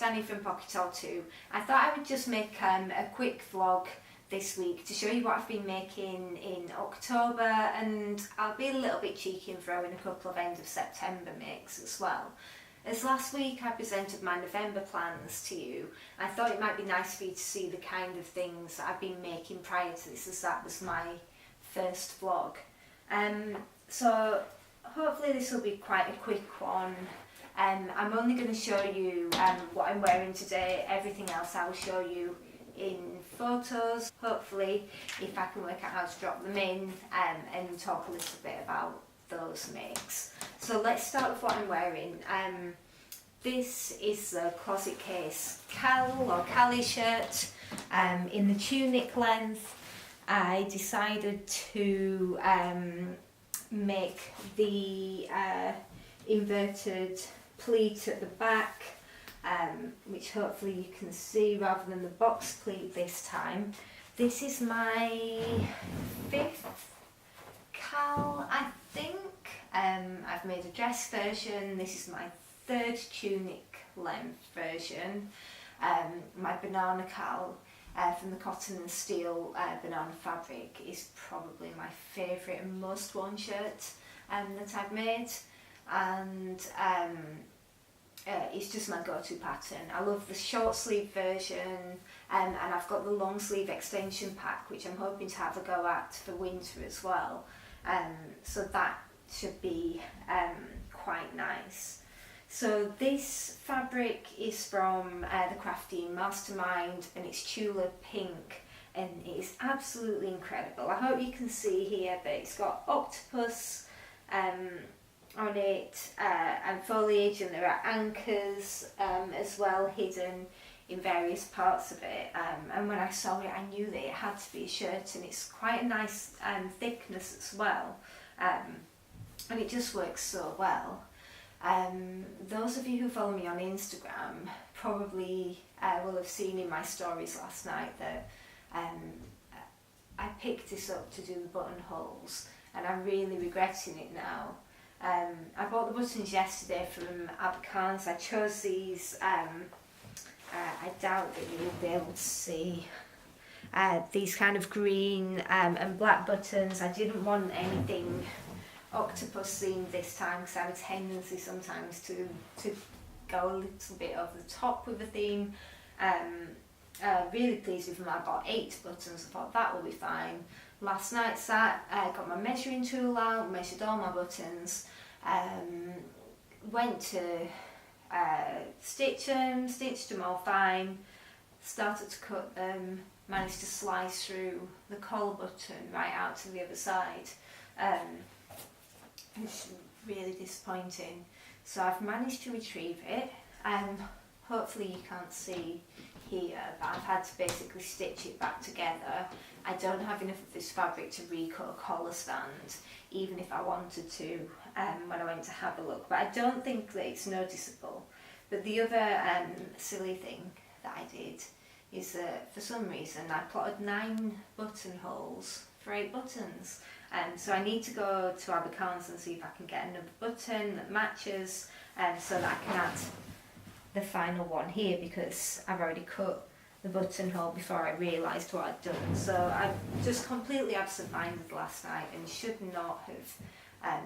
Danny from Pocket All 2. I thought I would just make a quick vlog this week to show you what I've been making in October, and I'll be a little bit cheeky and throw in a couple of end of September makes as well. As last week I presented my November plans to you, I thought it might be nice for you to see the kind of things that I've been making prior to this, as that was my first vlog. So hopefully this will be quite a quick one. I'm only going to show you what I'm wearing today. Everything else I will show you in photos, hopefully, if I can work out how to drop them in, and talk a little bit about those makes. So let's start with what I'm wearing. This is the closet case Kalle or Cali Shirt in the tunic length. I decided to make the inverted pleat at the back, which hopefully you can see rather than the box pleat this time. This is my 5th Kalle, I think. I've made a dress version. This is my 3rd tunic length version. My banana Kalle from the cotton and steel banana fabric is probably my favourite and most worn shirt that I've made, and it's just my go-to pattern. I love the short sleeve version, and I've got the long sleeve extension pack, which I'm hoping to have a go at for winter as well, so that should be quite nice. So this fabric is from the Crafting Mastermind, and it's tulip pink, and it is absolutely incredible. I hope you can see here that it's got octopus on it and foliage, and there are anchors as well hidden in various parts of it, and when I saw it I knew that it had to be a shirt, and it's quite a nice thickness as well, and it just works so well. Those of you who follow me on Instagram probably will have seen in my stories last night that I picked this up to do the buttonholes, and I'm really regretting it now. I bought the buttons yesterday from Abercarn's. I chose these, I doubt that you will be able to see, these kind of green and black buttons. I didn't want anything octopus themed this time, because I have a tendency sometimes to go a little bit over the top with the theme. Really pleased with them. I bought 8 buttons. I thought that will be fine. Last night I got my measuring tool out, measured all my buttons, went to stitched them all fine, started to cut them, managed to slice through the collar button right out to the other side. It's really disappointing. So I've managed to retrieve it. Hopefully you can't see here, but I've had to basically stitch it back together. I don't have enough of this fabric to recut a collar stand, even if I wanted to when I went to have a look, but I don't think that it's noticeable. But the other silly thing that I did is that for some reason I plotted 9 buttonholes for 8 buttons. So I need to go to Abercarn's and see if I can get another button that matches, so that I can add the final one here, because I've already cut the buttonhole before I realised what I'd done. So I just completely absent-minded last night and should not have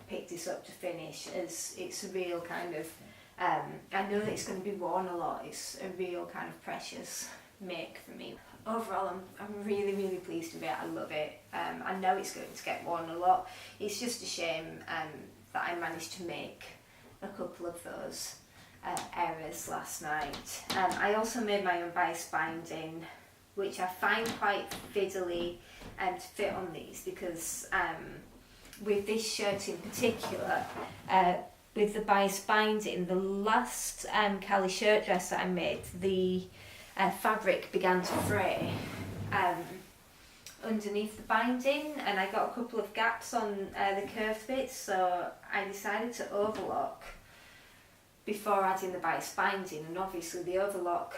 picked this up to finish, as it's a real kind of, I know that it's going to be worn a lot, it's a real kind of precious make for me. Overall, I'm really, really pleased with it. I love it. I know it's going to get worn a lot. It's just a shame that I managed to make a couple of those errors last night. I also made my own bias binding, which I find quite fiddly to fit on these, because with this shirt in particular, with the bias binding, the last Cali Shirt dress that I made, the fabric began to fray underneath the binding, and I got a couple of gaps on the curved bits, so I decided to overlock before adding the bias binding, and obviously the overlock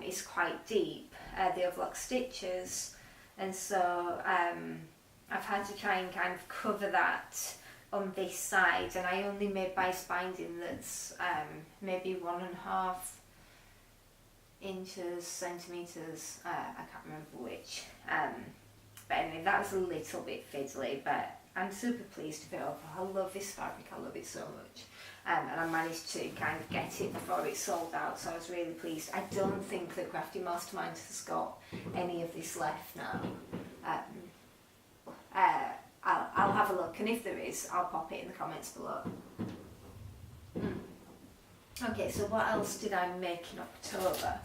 is quite deep, the overlock stitches, and so I've had to try and kind of cover that on this side, and I only made bias binding that's maybe 1.5 inches, centimetres, I can't remember which. But anyway, that was a little bit fiddly, but I'm super pleased with it over. I love this fabric, I love it so much. And I managed to kind of get it before it sold out, so I was really pleased. I don't think that Crafty Mastermind has got any of this left now. I'll have a look, and if there is, I'll pop it in the comments below. Okay, so what else did I make in October?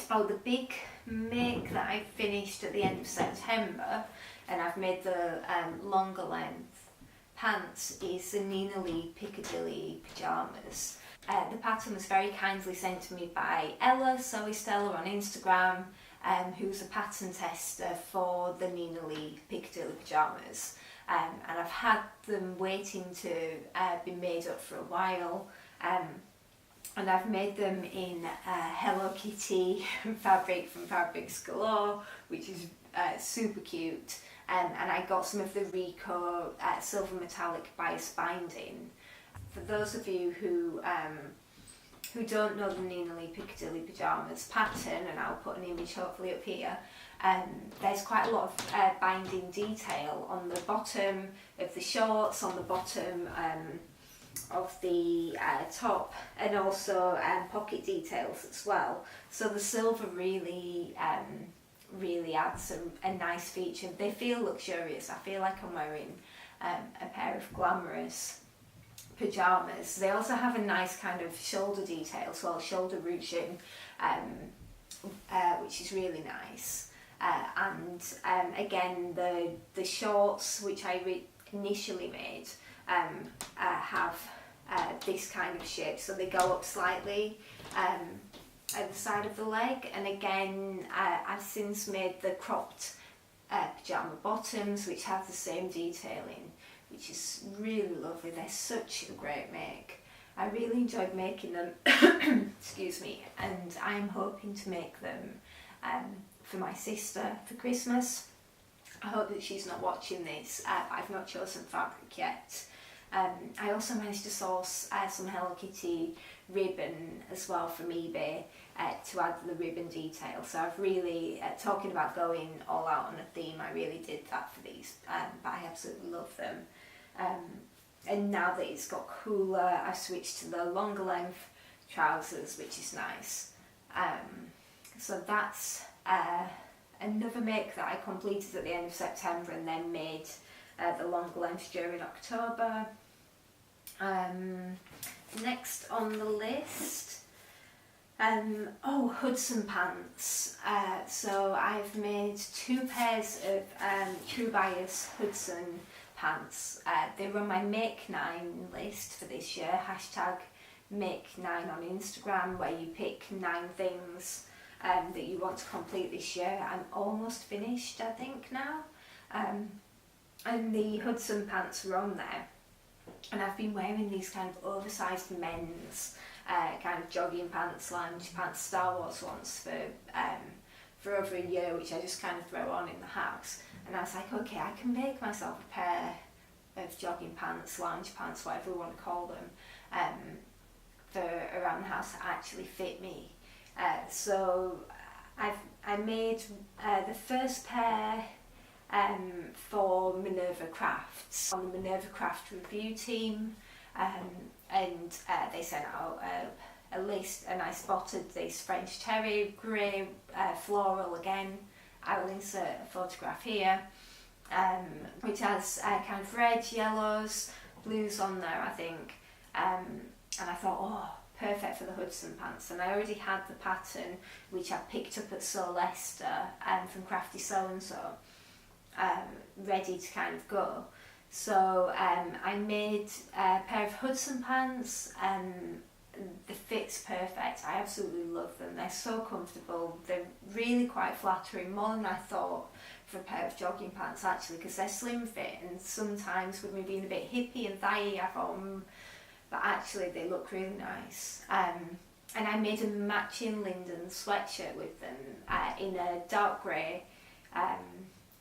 The big make that I finished at the end of September, and I've made the longer length pants, is the Lee Piccadilly Pajamas. The pattern was very kindly sent to me by Ella, Sew Stella on Instagram, who's a pattern tester for the Lee Piccadilly Pajamas. And I've had them waiting to be made up for a while. And I've made them in Hello Kitty fabric from Fabrics Galore, which is super cute. And I got some of the Rico silver metallic bias binding. For those of you who don't know the Lee Piccadilly Pajamas pattern, and I'll put an image hopefully up here, there's quite a lot of binding detail on the bottom of the shorts, on the bottom of the top, and also pocket details as well. So the silver really adds a nice feature. They feel luxurious. I feel like I'm wearing a pair of glamorous pajamas. They also have a nice kind of shoulder detail, so shoulder ruching, which is really nice. And again, the shorts, which I initially made, have this kind of shape, so they go up slightly at the side of the leg. And again, I've since made the cropped pyjama bottoms, which have the same detailing, which is really lovely. They're such a great make. I really enjoyed making them, excuse me, and I'm hoping to make them for my sister for Christmas. I hope that she's not watching this. I've not chosen fabric yet. I also managed to source some Hello Kitty ribbon as well from eBay to add the ribbon detail. So I've really, talking about going all out on a theme, I really did that for these, but I absolutely love them. And now that it's got cooler, I've switched to the longer length trousers, which is nice. So that's another make that I completed at the end of September and then made the longer length during October. Next on the list, Hudson Pants. So I've made 2 pairs of True Bias Hudson Pants. They were on my Make 9 list for this year, #Make9 on Instagram, where you pick 9 things that you want to complete this year. I'm almost finished, I think, now. And the Hudson Pants were on there. And I've been wearing these kind of oversized men's kind of jogging pants, lounge pants, Star Wars ones for over a year, which I just kind of throw on in the house. And I was like, okay, I can make myself a pair of jogging pants, lounge pants, whatever we want to call them, for around the house that actually fit me. So I made the first pair for Minerva Crafts on the Minerva Craft review team, and they sent out a list, and I spotted this French terry grey floral again. I will insert a photograph here, which has kind of reds, yellows, blues on there, I think, and I thought, oh, perfect for the Hudson Pants. And I already had the pattern, which I picked up at Sew Leicester from Crafty So and So, ready to kind of go. So I made a pair of Hudson Pants. The fit's perfect. I absolutely love them. They're so comfortable. They're really quite flattering, more than I thought for a pair of jogging pants, actually, because they're slim fit, and sometimes with me being a bit hippie and thighy, I thought, but actually they look really nice. And I made a matching Linden sweatshirt with them in a dark grey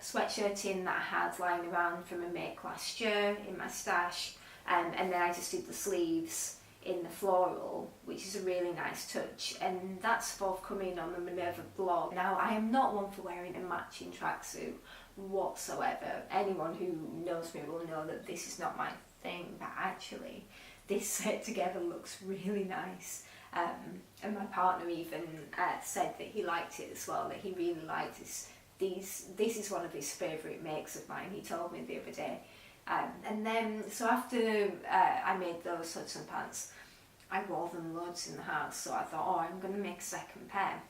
sweatshirt in that I had lying around from a make last year in my stash, and then I just did the sleeves in the floral, which is a really nice touch, and that's forthcoming on the Minerva blog. Now, I am not one for wearing a matching tracksuit whatsoever. Anyone who knows me will know that this is not my thing, but actually this set together looks really nice. And my partner even said that he liked it as well, that he really liked this. This is one of his favourite makes of mine, he told me the other day. And then, so after I made those Hudson Pants, I wore them loads in the house, so I thought, oh, I'm going to make a second pair.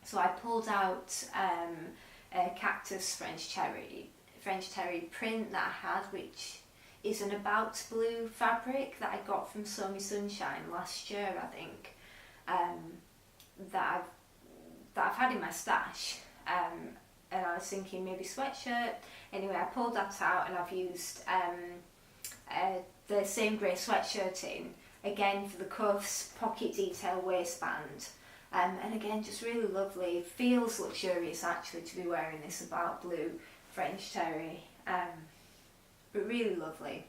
So I pulled out a cactus French terry print that I had, which is an About Blue fabric that I got from Sew Me Sunshine last year, I think, that I've had in my stash. And I was thinking maybe sweatshirt. Anyway, I pulled that out and I've used the same grey sweatshirt in, again for the cuffs, pocket detail waistband. And again, just really lovely. Feels luxurious actually to be wearing this About Blue French terry, but really lovely.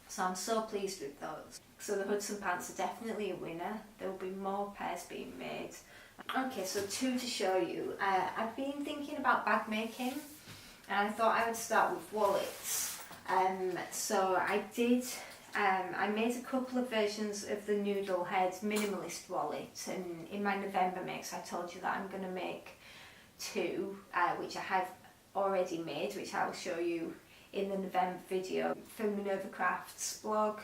So I'm so pleased with those. So the Hudson Pants are definitely a winner. There will be more pairs being made. Okay, so two to show you. I've been thinking about bag making, and I thought I would start with wallets. So I did. I made a couple of versions of the Noodlehead Minimalist wallet, and in my November mix I told you that I'm going to make two, which I have already made, which I will show you in the November video for Minerva Crafts blog,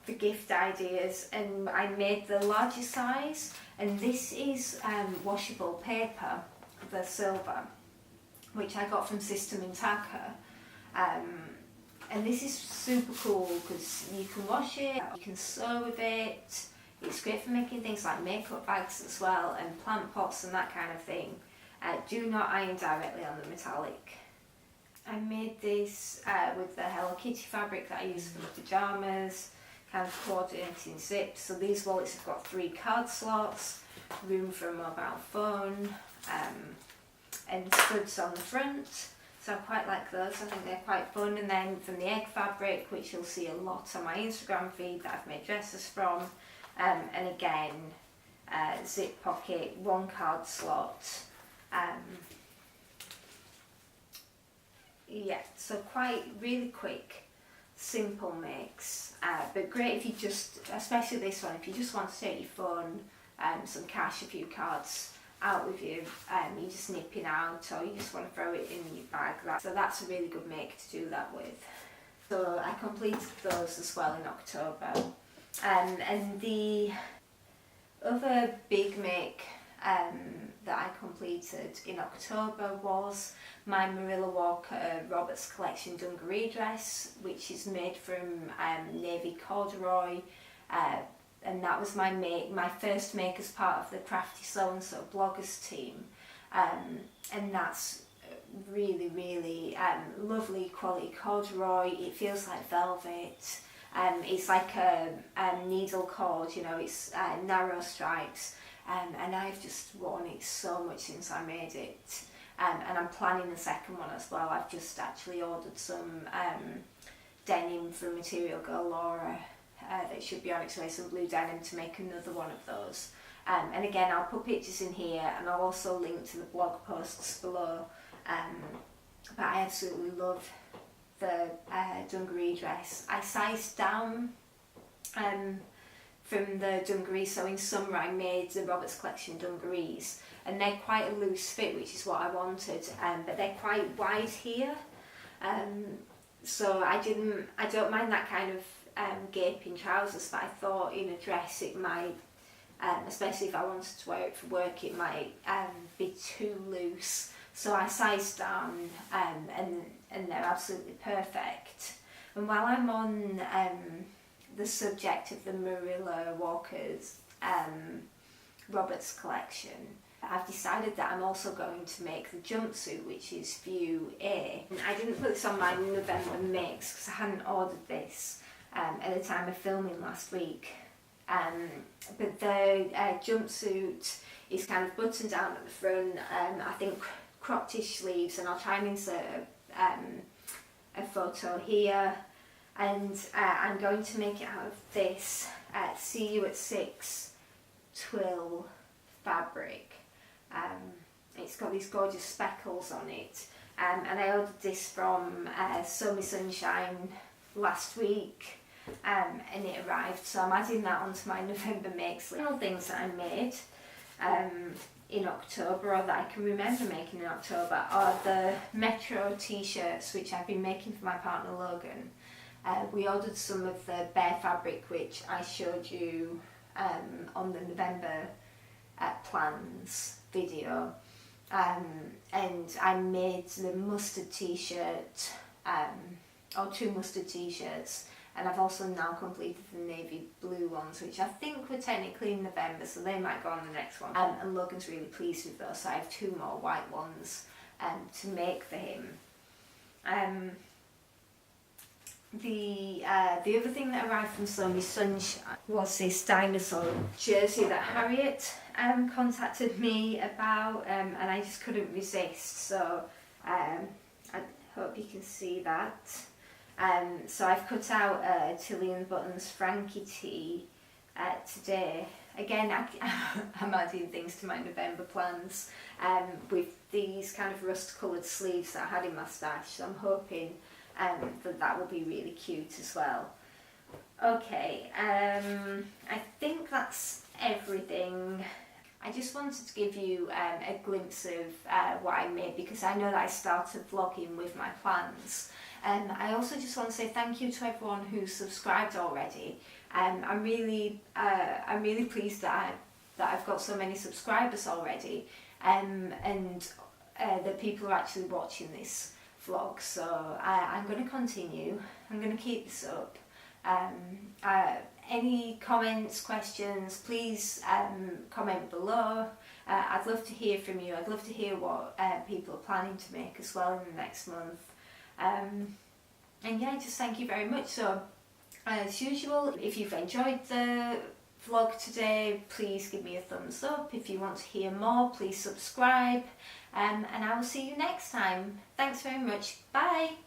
for gift ideas. And I made the larger size, and this is washable paper, the silver, which I got from System in Taka. And this is super cool because you can wash it, you can sew with it. It's great for making things like makeup bags as well, and plant pots and that kind of thing. Do not iron directly on the metallic. I made this with the Hello Kitty fabric that I use for the pajamas, kind of coordinating zips. So these wallets have got 3 card slots, room for a mobile phone, and studs on the front. So I quite like those, I think they're quite fun. And then from the egg fabric, which you'll see a lot on my Instagram feed that I've made dresses from, and again, zip pocket, 1 card slot. Yeah, so quite really quick, simple mix, but great if you just, especially this one, if you just want to take your phone, some cash, a few cards out with you, you're just nipping out, or you just want to throw it in your bag. So that's a really good make to do that with. So I completed those as well in October. And the other big make that I completed in October was my Marilla Walker Roberts Collection Dungaree Dress, which is made from navy corduroy, and that was my first make as part of the Crafty So and So bloggers team, and that's really, really lovely quality corduroy. It feels like velvet. It's like a needle cord, you know, it's narrow stripes, and I've just worn it so much since I made it, and I'm planning the second one as well. I've just actually ordered some denim from Material Girl Laura that should be on its way, some blue denim, to make another one of those. And again, I'll put pictures in here, and I'll also link to the blog posts below. But I absolutely love the dungaree dress. I sized down from the dungaree, so in summer I made the Roberts Collection dungarees, and they're quite a loose fit, which is what I wanted, but they're quite wide here, so I don't mind that kind of gaping trousers, but I thought in a dress it might, especially if I wanted to wear it for work, it might be too loose. So I sized down, and they're absolutely perfect. And while I'm on the subject of the Marilla Walker's Roberts collection, I've decided that I'm also going to make the jumpsuit, which is View A. And I didn't put this on my November mix because I hadn't ordered this at the time of filming last week. But the jumpsuit is kind of buttoned down at the front, I think cropped-ish sleeves, and I'll try and insert a photo here. and I'm going to make it out of this See You at 6 twill fabric. It's got these gorgeous speckles on it, and I ordered this from Sew Me Sunshine last week, and it arrived, so I'm adding that onto my November makes list. Little things that I made in October, or that I can remember making in October, are the Metro t-shirts, which I've been making for my partner Logan. We ordered some of the bare fabric, which I showed you on the November plans video, and I made the mustard t-shirt, or 2 mustard t-shirts, and I've also now completed the navy blue ones, which I think were technically in November, so they might go on the next one. And Logan's really pleased with those, so I have 2 more white ones to make for him. The other thing that arrived from Sew Me Sunshine was this dinosaur jersey that Harriet contacted me about, and I just couldn't resist, so I hope you can see that. So I've cut out a Tilly and the Buttons Frankie tee today. Again, I'm adding things to my November plans with these kind of rust coloured sleeves that I had in my stash, so I'm hoping that will be really cute as well. Okay, I think that's everything. I just wanted to give you a glimpse of what I made, because I know that I started vlogging with my plans. I also just want to say thank you to everyone who's subscribed already. I'm really pleased that I've got so many subscribers already, and that people are actually watching this vlog. So I'm going to continue. I'm going to keep this up. Any comments, questions, please comment below. I'd love to hear from you. I'd love to hear what people are planning to make as well in the next month. And yeah, just thank you very much. So as usual, if you've enjoyed the vlog today, please give me a thumbs up. If you want to hear more, please subscribe, and I will see you next time. Thanks very much. Bye.